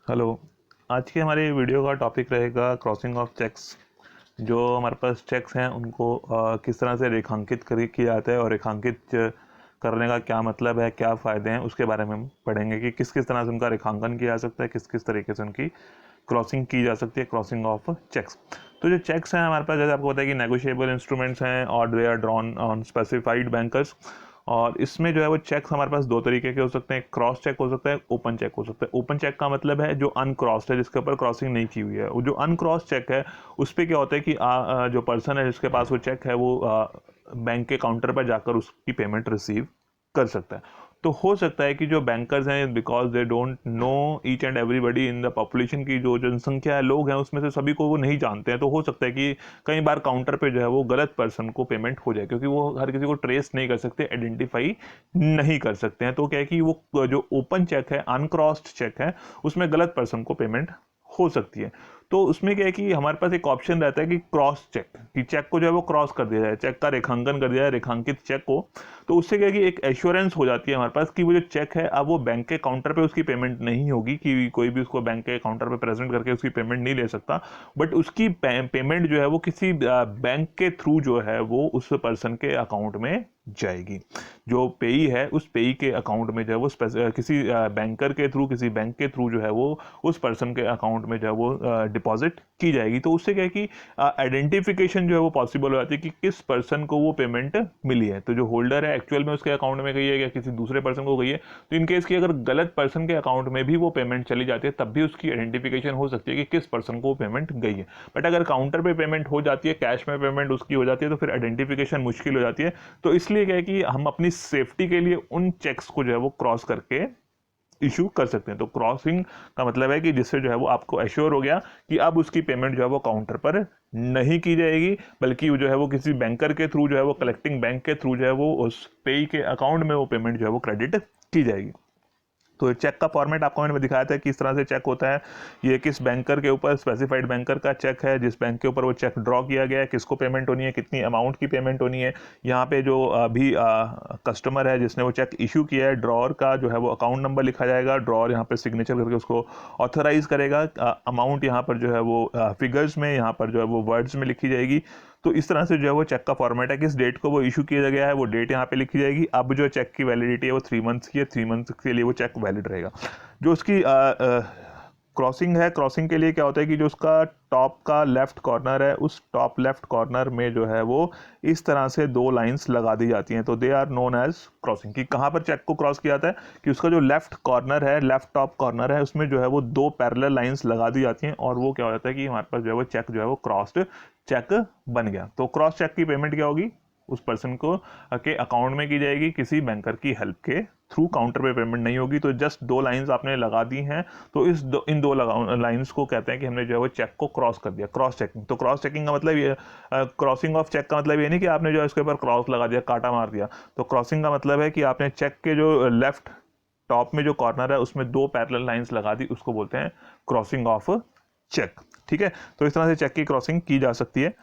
Hello. आज की हमारे वीडियो का टॉपिक रहेगा क्रॉसिंग ऑफ चेक्स। जो हमारे पास चेक्स हैं उनको किस तरह से रेखांकित किया जाता है और रेखांकित करने का क्या मतलब है, क्या फ़ायदे हैं, उसके बारे में हम पढ़ेंगे कि किस किस तरह से उनका रेखांकन किया जा सकता है, किस किस तरीके से उनकी क्रॉसिंग की जा सकती है, क्रॉसिंग ऑफ चेक्स। तो जो चेक्स हैं हमारे पास, जैसे आपको पता है कि नेगोशिएबल इंस्ट्रूमेंट्स हैं और they are drawn on specified bankers. और इसमें जो है वो चेक्स हमारे पास दो तरीके के हो सकते हैं, क्रॉस चेक हो सकता है, ओपन चेक हो सकता है। ओपन चेक का मतलब है जो अनक्रॉस्ड है, जिसके ऊपर क्रॉसिंग नहीं की हुई है। वो जो अनक्रॉस चेक है उस पर क्या होता है कि जो पर्सन है जिसके पास वो चेक है वो बैंक के काउंटर पर जाकर उसकी पेमेंट रिसीव कर सकता है। तो हो सकता है कि जो बैंकर्स हैं, because they don't know each and everybody in the population, की जो जनसंख्या है, लोग हैं, उसमें से सभी को वो नहीं जानते हैं। तो हो सकता है कि कई बार काउंटर पे जो है वो गलत पर्सन को पेमेंट हो जाए, क्योंकि वो हर किसी को ट्रेस नहीं कर सकते, आइडेंटिफाई नहीं कर सकते हैं। तो क्या है कि वो जो ओपन चेक है, अनक्रॉस्ड चेक है, उसमें गलत पर्सन को पेमेंट हो सकती है। तो उसमें क्या है कि हमारे पास एक ऑप्शन रहता है कि क्रॉस चेक, कि चेक को जो है वो क्रॉस कर दिया जाए, चेक का रेखांकन कर दिया जाए, रेखांकित चेक को। तो उससे क्या है कि एक एश्योरेंस हो जाती है हमारे पास कि वो जो चेक है, अब वो बैंक के काउंटर पे उसकी पेमेंट नहीं होगी, कि कोई भी उसको बैंक के काउंटर पे प्रेजेंट करके उसकी पेमेंट नहीं ले सकता, बट उसकी पेमेंट जो है वो किसी बैंक के थ्रू जो है वो उस पर्सन के अकाउंट में जाएगी। जो पेई है उस पेई के अकाउंट में जो है वो किसी बैंकर के थ्रू, किसी बैंक के थ्रू जो है वो उस पर्सन के अकाउंट में जो है वो डिपॉजिट की जाएगी। तो उससे क्या है कि आइडेंटिफिकेशन जो है वो पॉसिबल हो जाती है कि किस पर्सन को वो पेमेंट मिली है। तो जो होल्डर है एक्चुअल में उसके अकाउंट में गई है या किसी दूसरे पर्सन को गई है, तो इन केस की अगर गलत पर्सन के अकाउंट में भी वो पेमेंट चली जाती है, तब भी उसकी आइडेंटिफिकेशन हो सकती है कि किस पर्सन को पेमेंट गई है। बट अगर काउंटर पे पेमेंट हो जाती है, कैश में पेमेंट उसकी हो जाती है, तो फिर आइडेंटिफिकेशन मुश्किल हो जाती है। तो इसलिए क्या है कि हम अपनी सेफ्टी के लिए उन चेक्स को जो है वो क्रॉस करके इशू कर सकते हैं। तो क्रॉसिंग का मतलब है कि जिससे जो है वो आपको एश्योर हो गया कि अब उसकी पेमेंट जो है वो काउंटर पर नहीं की जाएगी, बल्कि जो है वो किसी बैंकर के थ्रू जो है वो कलेक्टिंग बैंक के थ्रू जो है वो उस पे के अकाउंट में वो पेमेंट जो है वो क्रेडिट की जाएगी। तो चेक का फॉर्मेट आपको मैंने दिखाया था किस तरह से चेक होता है। ये किस बैंकर के ऊपर, स्पेसिफाइड बैंकर का चेक है, जिस बैंक के ऊपर वो चेक ड्रॉ किया गया है, किसको पेमेंट होनी है, कितनी अमाउंट की पेमेंट होनी है। यहाँ पे जो अभी कस्टमर है जिसने वो चेक इशू किया है, ड्रॉअर का जो है वो अकाउंट नंबर लिखा जाएगा, ड्रॉअर यहाँ पे सिग्नेचर करके उसको ऑथराइज करेगा। अमाउंट यहाँ पर जो है वो फिगर्स में, यहाँ पर जो है वो वर्ड्स में लिखी जाएगी। तो इस तरह से जो है वो चेक का फॉर्मेट है, किस डेट को वो इशू किया गया है वो डेट यहाँ पे लिखी जाएगी। अब जो चेक की वैलिडिटी है वो 3 मंथ्स की है, 3 मंथ्स के लिए वो चेक वैलिड रहेगा। जो उसकी क्रॉसिंग है, क्रॉसिंग के लिए क्या होता है कि जो उसका टॉप का लेफ्ट कॉर्नर है, उस टॉप लेफ्ट कॉर्नर में जो है वो इस तरह से दो लाइंस लगा दी जाती हैं। तो they are known as crossing. कि कहाँ पर चेक को क्रॉस किया जाता है कि उसका जो लेफ्ट कॉर्नर है, लेफ्ट टॉप कॉर्नर है, उसमें जो है वो दो पैरेलल लाइंस लगा दी जाती हैं, और वो क्या हो जाता है कि हमारे पास जो है वो चेक जो है वो क्रॉस्ड चेक बन गया। तो क्रॉस चेक की पेमेंट क्या होगी, उस पर्सन को के अकाउंट में की जाएगी, किसी बैंकर की हेल्प के थ्रू काउंटर पे पेमेंट नहीं होगी। तो जस्ट दो लाइंस आपने लगा दी हैं, तो इन दो लाइंस को कहते हैं कि हमने जो है वो चेक को क्रॉस कर दिया, क्रॉस चेकिंग। तो क्रॉस चेकिंग का मतलब ये, क्रॉसिंग ऑफ चेक का मतलब ये नहीं कि आपने जो है इसके ऊपर क्रॉस लगा दिया, काटा मार दिया। तो क्रॉसिंग का मतलब है कि आपने चेक के जो लेफ्ट टॉप में जो कॉर्नर है उसमें दो पैरेलल लाइंस लगा दी, उसको बोलते हैं क्रॉसिंग ऑफ चेक। ठीक है, तो इस तरह से चेक की क्रॉसिंग की जा सकती है।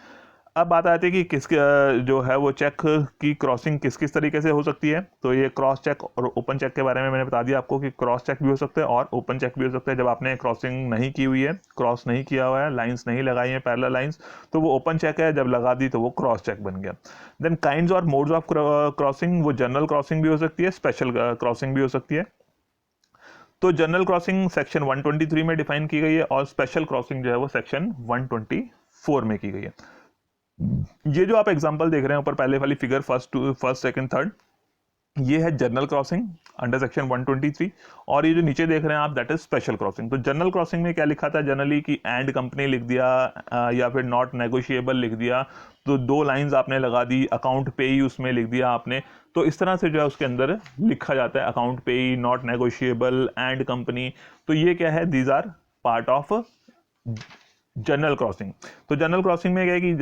अब बात आती है कि किसके जो है वो चेक की क्रॉसिंग किस किस तरीके से हो सकती है। तो ये क्रॉस चेक और ओपन चेक के बारे में मैंने बता दिया आपको कि क्रॉस चेक भी हो सकता है और ओपन चेक भी हो सकता है। जब आपने क्रॉसिंग नहीं की हुई है, क्रॉस नहीं किया हुआ है, लाइंस नहीं लगाई हैं, पैरेलल लाइंस, तो वो ओपन चेक है। जब लगा दी तो वो क्रॉस चेक बन गया। देन काइंड्स और मोड्स ऑफ क्रॉसिंग, वो जनरल क्रॉसिंग भी हो सकती है, स्पेशल क्रॉसिंग भी हो सकती है। तो जनरल क्रॉसिंग सेक्शन 123 में डिफाइन की गई है और स्पेशल क्रॉसिंग जो है वो सेक्शन 124 में की गई है। ये जो आप एग्जांपल देख रहे हैं ऊपर, पहले वाली फिगर, फर्स्ट सेकंड थर्ड, ये है जनरल क्रॉसिंग अंडर सेक्शन 123। और ये जो नीचे देख रहे हैं आप, दैट इज स्पेशल क्रॉसिंग। तो जनरल क्रॉसिंग में क्या लिखा था जनरली, कि एंड कंपनी लिख दिया या फिर नॉट नेगोशिएबल लिख दिया। तो दो लाइंस आपने लगा दी, अकाउंट पे ही उसमें लिख दिया आपने। तो इस तरह से जो है उसके अंदर लिखा जाता है, account payee, not negotiable, and company. तो ये क्या है, these are part of general crossing. तो जनरल क्रॉसिंग में क्या है कि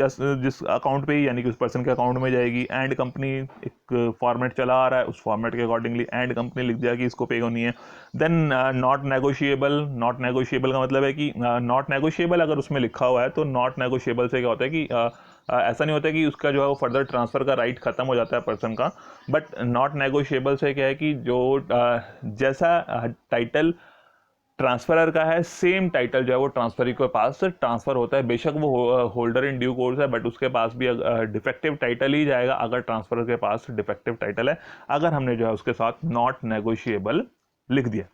जिस अकाउंट पे ही, यानी कि उस पर्सन के अकाउंट में जाएगी, एंड कंपनी एक फॉर्मेट चला आ रहा है, उस फॉर्मेट के अकॉर्डिंगली एंड कंपनी लिख दिया कि इसको पे होनी है। Then not negotiable, not negotiable का मतलब है कि नॉट नेगोशिएबल अगर उसमें लिखा हुआ है, तो नॉट नेगोशिएबल से क्या होता है कि ऐसा नहीं होता कि उसका जो है वो फर्दर ट्रांसफर का राइट खत्म हो जाता है पर्सन का। बट नॉट नेगोशिएबल से क्या है कि जो जैसा टाइटल ट्रांसफरर का है सेम टाइटल जो है वो ट्रांसफरी के पास ट्रांसफर होता है, बेशक वो होल्डर इन ड्यू कोर्स है, बट उसके पास भी डिफेक्टिव टाइटल ही जाएगा अगर ट्रांसफरर के पास डिफेक्टिव टाइटल है, अगर हमने जो है उसके साथ नॉट नेगोशिएबल लिख दिया।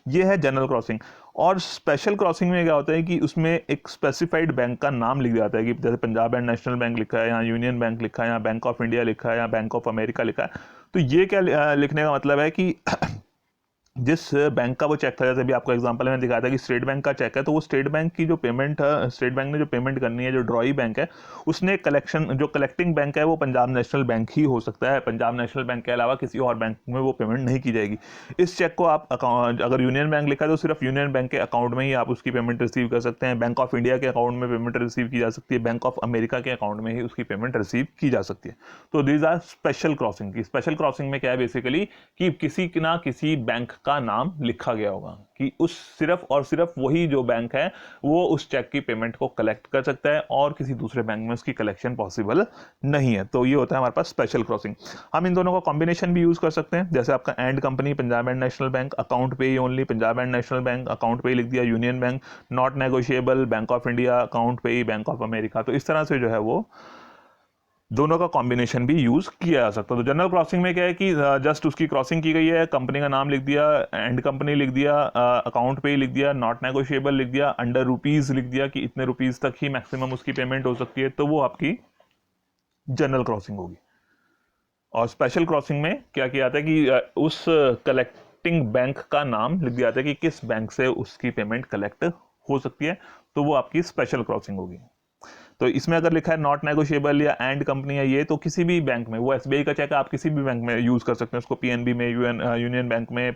ये है जनरल क्रॉसिंग। और स्पेशल क्रॉसिंग में क्या होता है कि उसमें एक स्पेसिफाइड बैंक का नाम लिख दिया जाता है, कि जैसे पंजाब एंड नेशनल बैंक लिखा है, यहाँ यूनियन बैंक लिखा है, यहाँ बैंक ऑफ इंडिया लिखा है, यहाँ बैंक ऑफ अमेरिका लिखा है। तो ये क्या लिखने का मतलब है कि जिस बैंक का वो चेक था, जैसे भी आपको एग्जांपल में दिखाया था कि स्टेट बैंक का चेक है, तो वो स्टेट बैंक की जो पेमेंट है, स्टेट बैंक ने जो पेमेंट करनी है, जो ड्रॉई बैंक है, उसने कलेक्शन, जो कलेक्टिंग बैंक है वो पंजाब नेशनल बैंक ही हो सकता है। पंजाब नेशनल बैंक के अलावा किसी और बैंक में वो पेमेंट नहीं की जाएगी। इस चेक को आप अगर यूनियन बैंक लिखा है तो सिर्फ यूनियन बैंक के अकाउंट में ही आप उसकी पेमेंट रिसीव कर सकते हैं। बैंक ऑफ इंडिया के अकाउंट में पेमेंट रिसीव की जा सकती है, बैंक ऑफ अमेरिका के अकाउंट में ही उसकी पेमेंट रिसीव की जा सकती है। तो दीज आर स्पेशल क्रॉसिंग। की स्पेशल क्रॉसिंग में क्या है बेसिकली कि किसी ना किसी बैंक का नाम लिखा गया होगा कि उस सिर्फ और सिर्फ वही जो बैंक है वो उस चेक की पेमेंट को कलेक्ट कर सकता है और किसी दूसरे बैंक में उसकी कलेक्शन पॉसिबल नहीं है। तो ये होता है हमारे पास स्पेशल क्रॉसिंग। हम इन दोनों का कॉम्बिनेशन भी यूज कर सकते हैं, जैसे आपका and company Punjab and national bank, account payee only Punjab and national bank, account payee लिख दिया union bank, not negotiable bank of India, account payee bank of America. तो इस तरह से जो है वो दोनों का कॉम्बिनेशन भी यूज किया जा सकता है। तो जनरल क्रॉसिंग में क्या है कि जस्ट उसकी क्रॉसिंग की गई है, कंपनी का नाम लिख दिया, एंड कंपनी लिख दिया, अकाउंट पे ही लिख दिया, नॉट नेगोशिएबल लिख दिया, अंडर रुपीज लिख दिया कि इतने रुपीज तक ही मैक्सिमम उसकी पेमेंट हो सकती है, तो वो आपकी जनरल क्रॉसिंग होगी। और स्पेशल क्रॉसिंग में क्या किया जाता है कि उस कलेक्टिंग बैंक का नाम लिख दिया जाता है कि किस बैंक से उसकी पेमेंट कलेक्ट हो सकती है, तो वो आपकी स्पेशल क्रॉसिंग होगी। तो इसमें अगर लिखा है नॉट नेगोशिएबल या एंड कंपनी है ये, तो किसी भी बैंक में, वो एसबीआई का चेक आप किसी भी बैंक में यूज कर सकते हैं उसको, पीएनबी में, यूनियन बैंक में,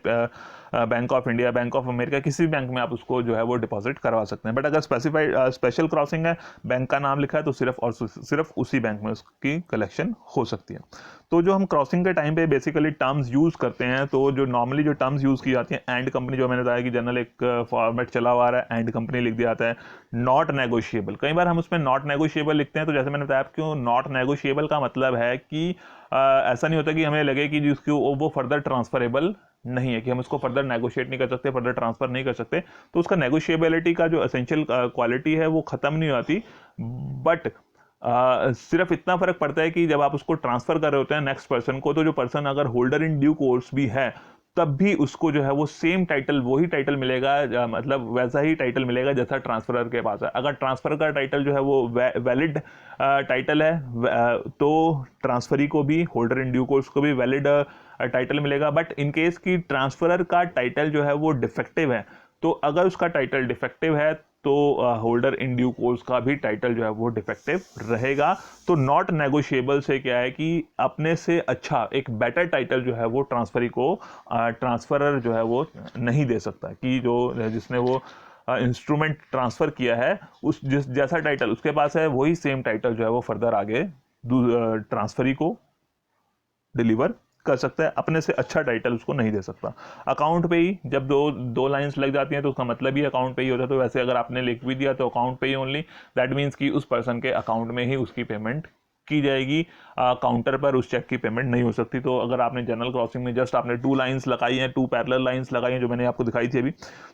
bank of India, bank of America, किसी भी बैंक में आप उसको जो है वो डिपॉजिट करवा सकते हैं। बट अगर स्पेसिफाइड स्पेशल क्रॉसिंग है, बैंक का नाम लिखा है, तो सिर्फ और सिर्फ उसी बैंक में उसकी कलेक्शन हो सकती है। तो जो हम क्रॉसिंग के टाइम पे बेसिकली टर्म्स यूज करते हैं, तो जो नॉर्मली जो टर्म्स यूज की जाती हैं, एंड कंपनी, जो मैंने बताया कि जनरल एक फॉर्मेट चला हुआ है, एंड कंपनी लिख दिया जाता है। नॉट नेगोशिएबल, कई बार हम उसमें नॉट नेगोशिएबल लिखते हैं, तो जैसे मैंने बताया आपको, नॉट नेगोशिएबल का मतलब है कि ऐसा नहीं होता कि हमें लगे कि जिसको वो फर्दर ट्रांसफरेबल नहीं है, कि हम उसको फर्दर नेगोशिएट नहीं कर सकते, फर्दर ट्रांसफर नहीं कर सकते, तो उसका नेगोशिएबिलिटी का जो एसेंशियल क्वालिटी है वो खत्म नहीं होती। बट सिर्फ इतना फर्क पड़ता है कि जब आप उसको ट्रांसफर कर रहे होते हैं नेक्स्ट पर्सन को, तो जो पर्सन अगर होल्डर इन ड्यू कोर्स भी है, तब भी उसको जो है वो सेम टाइटल, वही टाइटल मिलेगा, मतलब वैसा ही टाइटल मिलेगा जैसा ट्रांसफरर के पास है। अगर ट्रांसफर का टाइटल जो है वो वैलिड टाइटल है, तो ट्रांसफरी को भी, होल्डर इन ड्यू कोर्स को भी वैलिड टाइटल मिलेगा। बट इन केस की ट्रांसफरर का टाइटल जो है वो डिफेक्टिव है, तो अगर उसका टाइटल डिफेक्टिव है तो होल्डर इन ड्यू कोर्स का भी टाइटल जो है वो डिफेक्टिव रहेगा। तो नॉट नेगोशिएबल से क्या है कि अपने से अच्छा एक बेटर टाइटल जो है वो ट्रांसफरी को ट्रांसफरर जो है वो नहीं दे सकता, कि जो जिसने वो इंस्ट्रूमेंट ट्रांसफर किया है, उस जिस जैसा टाइटल उसके पास है, वही सेम टाइटल जो है वो फर्दर आगे ट्रांसफरी को डिलीवर कर सकता है, अपने से अच्छा टाइटल उसको नहीं दे सकता। अकाउंट पे ही जब दो लाइंस लग जाती हैं तो उसका मतलब ही अकाउंट पे ही होता है। तो वैसे अगर आपने लिख भी दिया तो account payee only, that means कि उस पर्सन के अकाउंट में ही उसकी पेमेंट की जाएगी, काउंटर पर उस चेक की पेमेंट नहीं हो सकती। तो अगर आपने जनरल क्रॉसिंग में जस्ट आपने 2 लाइंस लगाई हैं, 2 पैरेलल लाइंस लगाई हैं, जो मैंने आपको दिखाई थी अभी,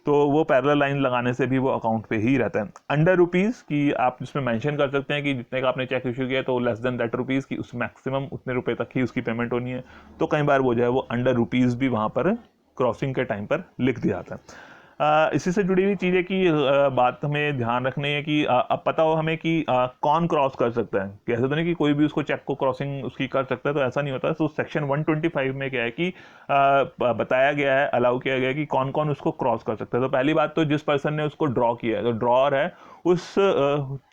तो वो पैरेलल लाइन लगाने से भी वो अकाउंट पे ही रहता है। अंडर रुपीज की आप इसमें मेंशन कर सकते हैं कि जितने का आपने चेक इशू किया, तो लेस देन दैट रुपीज की उस मैक्सिमम उतने रुपए तक ही उसकी पेमेंट होनी है। तो कई बार वो जो है वो अंडर रुपीज भी वहां पर क्रॉसिंग के टाइम पर लिख दिया जाता है। इसी से जुड़ी हुई चीज़ें की बात हमें ध्यान रखनी है कि अब पता हो हमें कि कौन क्रॉस कर सकता है। कैसे तो नहीं कि कोई भी उसको चेक को क्रॉसिंग उसकी कर सकता है, तो ऐसा नहीं होता। तो सेक्शन 125 में क्या है कि बताया गया है, अलाउ किया गया है कि कौन कौन उसको क्रॉस कर सकता है। तो पहली बात तो जिस पर्सन ने उसको ड्रॉ किया है, तो ड्रॉअर है, उस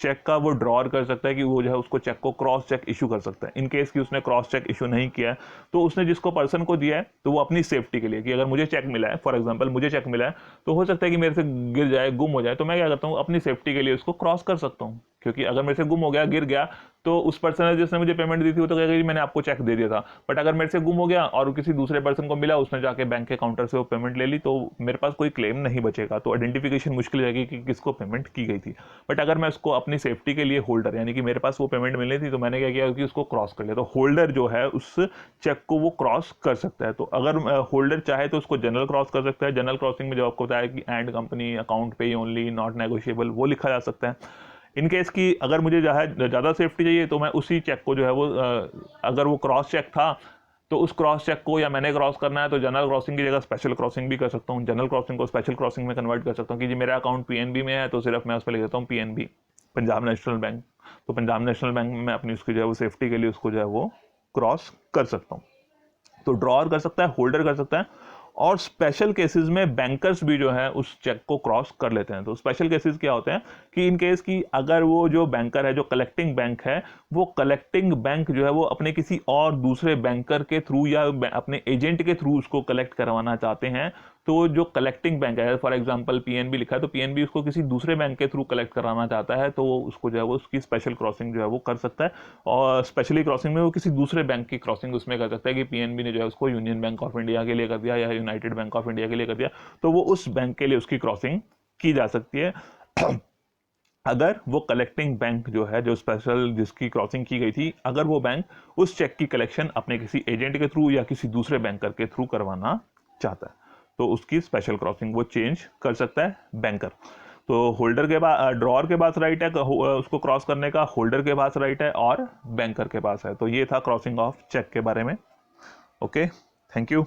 चेक का वो ड्रॉअर कर सकता है कि वो जो है उसको चेक को क्रॉस चेक इशू कर सकता है। इन केस कि उसने क्रॉस चेक इशू नहीं किया है, तो उसने जिसको पर्सन को दिया है, तो वो अपनी सेफ्टी के लिए, कि अगर मुझे चेक मिला है, फॉर एग्जांपल मुझे चेक मिला है, तो हो सकता है कि मेरे से गिर जाए, गुम हो जाए, तो मैं क्या करता हूँ, अपनी सेफ्टी के लिए उसको क्रॉस कर सकता हूँ। क्योंकि अगर मेरे से गुम हो गया, गिर गया, तो उस पर्सन ने जिसने मुझे पेमेंट दी थी वो तो कहेगा कि मैंने आपको चेक दे दिया था। बट अगर मेरे से गुम हो गया और किसी दूसरे पर्सन को मिला, उसने जाके बैंक के काउंटर से वो पेमेंट ले ली, तो मेरे पास कोई क्लेम नहीं बचेगा, तो आइडेंटिफिकेशन मुश्किल हो जाएगी कि किसको पेमेंट की गई थी। बट अगर मैं उसको अपनी सेफ्टी के लिए होल्डर, यानी कि मेरे पास वो पेमेंट मिलनी थी, तो मैंने क्या किया कि उसको क्रॉस कर लिया। तो होल्डर जो है उस चेक को वो क्रॉस कर सकता है। तो अगर होल्डर चाहे तो उसको जनरल क्रॉस कर सकता है। जनरल क्रॉसिंग में जो आपको बताया कि एंड कंपनी, अकाउंट पे ओनली, नॉट नेगोशिएबल, वो लिखा जा सकता है। इन केस की अगर मुझे ज़्यादा सेफ्टी चाहिए तो मैं उसी चेक को जो है वो अगर वो क्रॉस चेक था तो उस क्रॉस चेक को, या मैंने क्रॉस करना है तो जनरल क्रॉसिंग की जगह स्पेशल क्रॉसिंग भी कर सकता हूँ। जनरल क्रॉसिंग को स्पेशल क्रॉसिंग में कन्वर्ट कर सकता हूँ कि जी मेरा अकाउंट पीएनबी में है, तो सिर्फ मैं उस पर लिख देता हूँ पीएनबी, पंजाब नेशनल बैंक। तो पंजाब नेशनल बैंक में अपनी उसकी जो है वो सेफ्टी के लिए उसको जो है वो क्रॉस कर सकता हूँ। तो ड्रॉअर कर सकता है, होल्डर कर सकता है, और स्पेशल केसेस में बैंकर्स भी जो है उस चेक को क्रॉस कर लेते हैं। तो स्पेशल केसेस क्या होते हैं कि इन केस की अगर वो जो बैंकर है, जो कलेक्टिंग बैंक है, वो कलेक्टिंग बैंक जो है वो अपने किसी और दूसरे बैंकर के थ्रू या अपने एजेंट के थ्रू उसको कलेक्ट करवाना चाहते हैं, तो जो कलेक्टिंग बैंक है, फॉर एग्जांपल पीएनबी लिखा है, तो पीएनबी उसको किसी दूसरे बैंक के थ्रू कलेक्ट कराना चाहता है, तो वो उसको जो है वो उसकी स्पेशल क्रॉसिंग जो है वो कर सकता है। और स्पेशली क्रॉसिंग में वो किसी दूसरे बैंक की क्रॉसिंग उसमें कर सकता है कि पीएनबी ने जो है उसको यूनियन बैंक ऑफ इंडिया के लिए कर दिया या यूनाइटेड बैंक ऑफ इंडिया के लिए कर दिया, तो वो उस बैंक के लिए उसकी क्रॉसिंग की जा सकती है। अगर वो कलेक्टिंग बैंक जो है, जो स्पेशल जिसकी क्रॉसिंग की गई थी, अगर वो बैंक उस चेक की कलेक्शन अपने किसी एजेंट के थ्रू या किसी दूसरे बैंकर के थ्रू करवाना चाहता है, तो उसकी स्पेशल क्रॉसिंग वो चेंज कर सकता है बैंकर। तो होल्डर के पास, ड्रॉअर के पास राइट है उसको क्रॉस करने का, होल्डर के पास राइट है, और बैंकर के पास है। तो ये था क्रॉसिंग ऑफ चेक के बारे में। Okay, thank you.